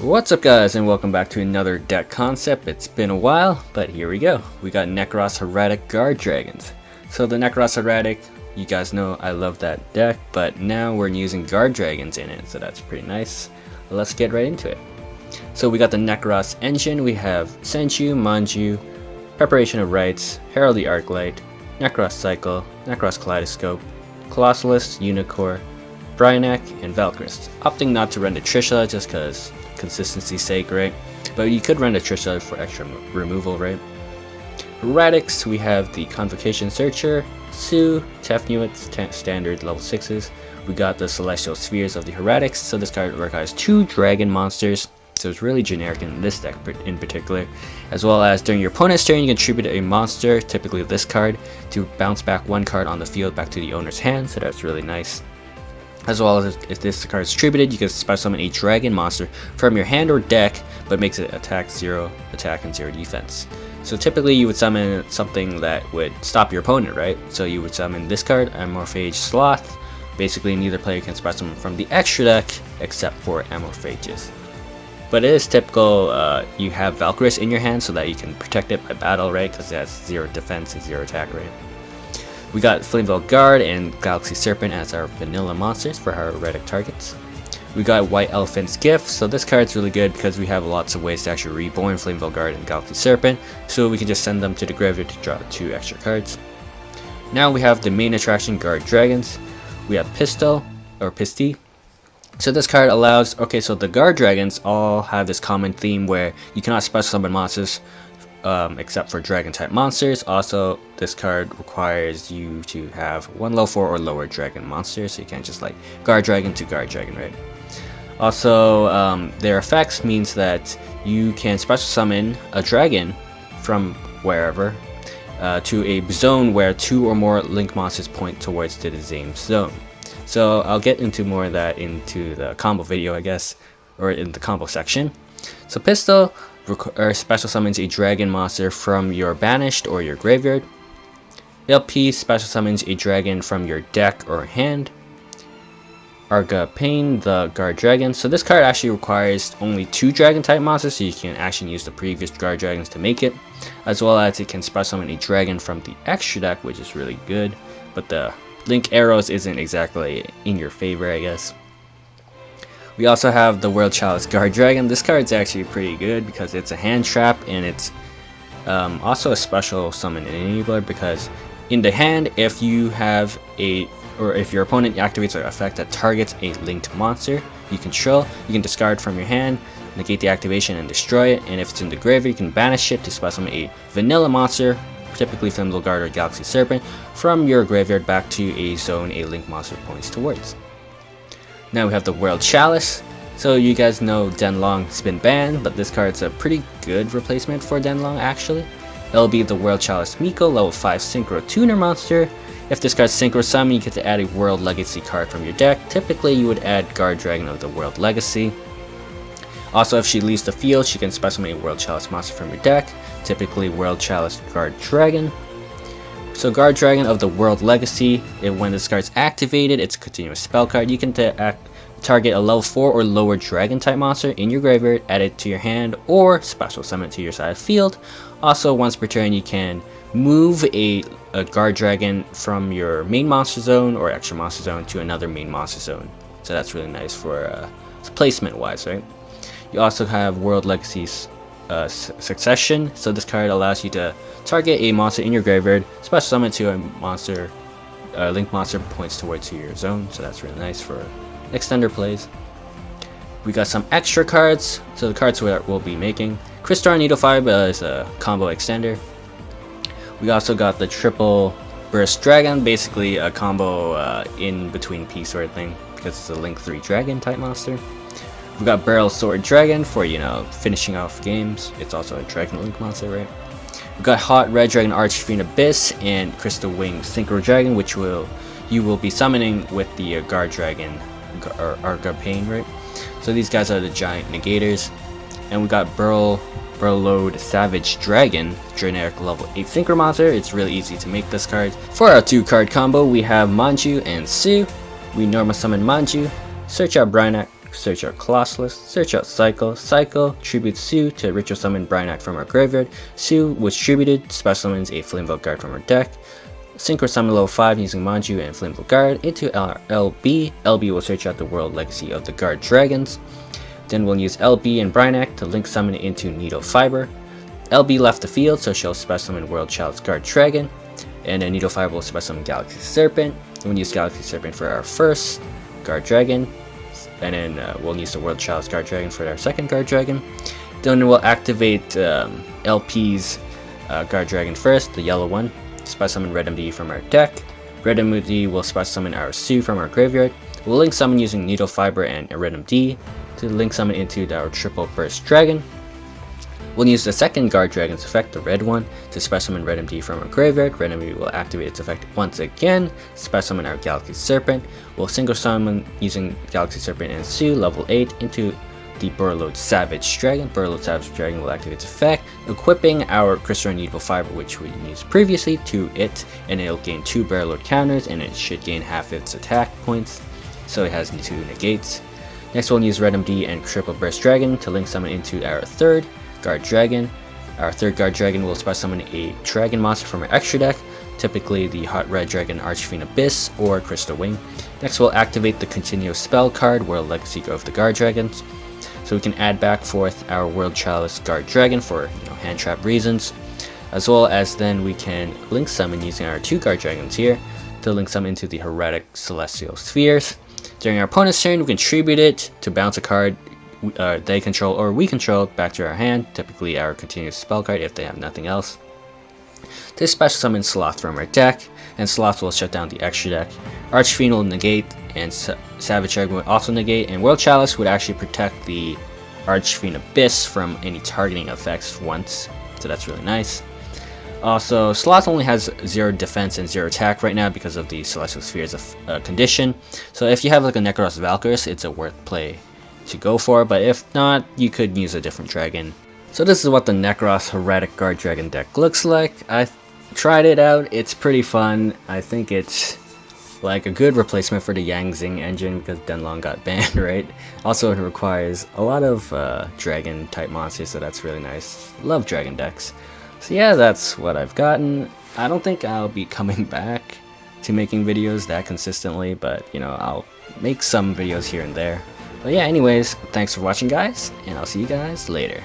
What's up guys, and welcome back to another deck concept. It's been a while, but here we go. We got Nekroz Hieratic Guardragons. So the Nekroz Hieratic, you guys know I love that deck, but now we're using Guardragons in it, so that's pretty nice. Let's get right into it. So we got the Nekroz engine. We have Senju, Manju, Preparation of Rites, Herald the Arclight, Nekroz Cycle, Nekroz Kaleidoscope, Colossalist, Unicorn, Bryanak, and Valkyris. Opting not to run the Trisha just because consistency's sake, right? But you could run the Trisha for extra removal, right? Hieratic, we have the Convocation Searcher, Sue, Tefnuit, standard level 6s. We got the Celestial Spheres of the Hieratic, so this card requires 2 dragon monsters, so it's really generic in this deck in particular. As well as during your opponent's turn, you can contribute a monster, typically this card, to bounce back 1 card on the field back to the owner's hand, so that's really nice. As well as if this card is distributed, you can special summon a dragon monster from your hand or deck, but makes it attack 0 attack and 0 defense. So typically you would summon something that would stop your opponent, right? So you would summon this card, Amorphage Sloth. Basically neither player can special summon from the extra deck except for Amorphages. But it is typical you have Valkyris in your hand so that you can protect it by battle, right? Because it has 0 defense and 0 attack, right? We got Flameville Guard and Galaxy Serpent as our vanilla monsters for our Hieratic targets. We got White Elephant's Gift, so this card's really good because we have lots of ways to actually reborn Flameville Guard and Galaxy Serpent, so we can just send them to the graveyard to draw 2 extra cards. Now we have the main attraction, Guardragons. We have Pistol, or Pisty. So this card allows, so the Guardragons all have this common theme where you cannot special summon monsters except for dragon type monsters. Also, this card requires you to have 1 level 4 or lower dragon monster, so you can't just like Guardragon to Guardragon, right? Also, their effects means that you can special summon a dragon from wherever to a zone where 2 or more link monsters point towards to the same zone. So I'll get into more of that into the combo video, I guess, or in the combo section. So Pistol special summons a dragon monster from your banished or your graveyard. LP special summons a dragon from your deck or hand. YgoPro, the Guardragon. So this card actually requires only 2 dragon type monsters, so you can actually use the previous Guardragons to make it. As well as it can special summon a dragon from the extra deck, which is really good. But the link arrows isn't exactly in your favor, I guess. We also have the World Chalice Guardragon. This card's actually pretty good because it's a hand trap and it's also a special summon enabler, because in the hand, if you have if your opponent activates an effect that targets a linked monster you control, you can discard from your hand, negate the activation and destroy it, and if it's in the graveyard you can banish it to special summon a vanilla monster, typically Flameville Guard or Galaxy Serpent, from your graveyard back to a zone a link monster points towards. Now we have the World Chalice. So you guys know Denlong's been banned, but this card's a pretty good replacement for Denlong actually. It'll be the World Chalice Miko, level 5 Synchro Tuner monster. If this card's Synchro Summon, you get to add a World Legacy card from your deck. Typically you would add Guardragon of the World Legacy. Also, if she leaves the field, she can special summon a World Chalice monster from your deck. Typically World Chalice Guardragon. So Guardragon of the World Legacy, when this card's activated, it's a continuous spell card. You can target a level 4 or lower dragon type monster in your graveyard, add it to your hand, or special summon it to your side of the field. Also, once per turn, you can move a Guardragon from your main monster zone or extra monster zone to another main monster zone. So that's really nice for placement wise, right? You also have World Legacy's Succession. So this card allows you to target a monster in your graveyard, special summon to a monster, link monster points towards your zone. So that's really nice for extender plays. We got some extra cards. So the cards we'll be making: Crystal Needle Fiber is a combo extender. We also got the Triple Burst Dragon, basically a combo in between piece sort of thing, because it's a link 3 dragon type monster. We got Barrel Sword Dragon for, finishing off games. It's also a Dragon Link monster, right? We got Hot Red Dragon Archfiend Abyss and Crystal Wing Synchro Dragon, which you will be summoning with the Guardragon or YgoPro, right? So these guys are the giant negators. And we got Burlode Savage Dragon, generic level 8 Synchro monster. It's really easy to make this card. For our 2-card combo, we have Manju and Sue. We normal summon Manju, search out Bryanak, search out Colossus, search out Cycle, tribute Sue to ritual summon Brinac from our graveyard. Sue was tributed, special summons a Flamebolt Guard from our deck. Synchro summon level 5 using Manju and Flamebolt Guard into our LB. LB will search out the World Legacy of the Guardragons. Then we'll use LB and Brinac to link summon it into Needle Fiber. LB left the field, so she'll special summon World Chalice Guardragon. And then Needle Fiber will special summon Galaxy Serpent. We'll use Galaxy Serpent for our first Guardragon. And then we'll use the World Chalice Guardragon for our second Guardragon. Then we'll activate LP's Guardragon first, the yellow one. Special summon Red MD from our deck. Red MD will special summon our Sue from our graveyard. We'll link summon using Needle Fiber and Red MD to link summon into our triple burst dragon. We'll use the second Guardragon's effect, the red one, to special summon Red MD from our graveyard. Red MD will activate its effect once again, special summon our Galaxy Serpent. We'll single summon using Galaxy Serpent and Sue, level 8, into the Burrowed Savage Dragon. Burrowed Savage Dragon will activate its effect, equipping our Crystalline Needle Fiber, which we used previously, to it, and it'll gain 2 Burrowed counters, and it should gain half its attack points, so it has 2 negates. Next we'll use Red MD and Triple Burst Dragon to link summon into our third Guardragon. Our third Guardragon will special summon a dragon monster from our extra deck, typically the Hot Red Dragon Archfiend Abyss or Crystal Wing. Next we'll activate the continuous spell card, World Legacy of the Guardragons. So we can add back forth our World Chalice Guardragon for hand trap reasons, as well as then we can link summon using our 2 Guardragons here to link summon into the Hieratic Celestial Spheres. During our opponent's turn, we can tribute it to bounce a card they control or we control back to our hand, typically our continuous spell card if they have nothing else. This special summons Sloth from our deck, and Sloth will shut down the extra deck. Archfiend will negate, and Savage Dragon would also negate, and World Chalice would actually protect the Archfiend Abyss from any targeting effects once, so that's really nice. Also, Sloth only has 0 defense and 0 attack right now because of the Celestial Spheres of condition, so if you have like a Necroz Valkyris, it's a worth play to go for, but if not, you could use a different dragon. So this is what the Necroz Hieratic Guardragon deck looks like. I tried it out, it's pretty fun. I think it's like a good replacement for the Yang Zing engine because Denlong got banned, right? Also it requires a lot of dragon type monsters, so that's really nice. Love dragon decks. So yeah, that's what I've gotten. I don't think I'll be coming back to making videos that consistently, but I'll make some videos here and there. But yeah, anyways, thanks for watching guys, and I'll see you guys later.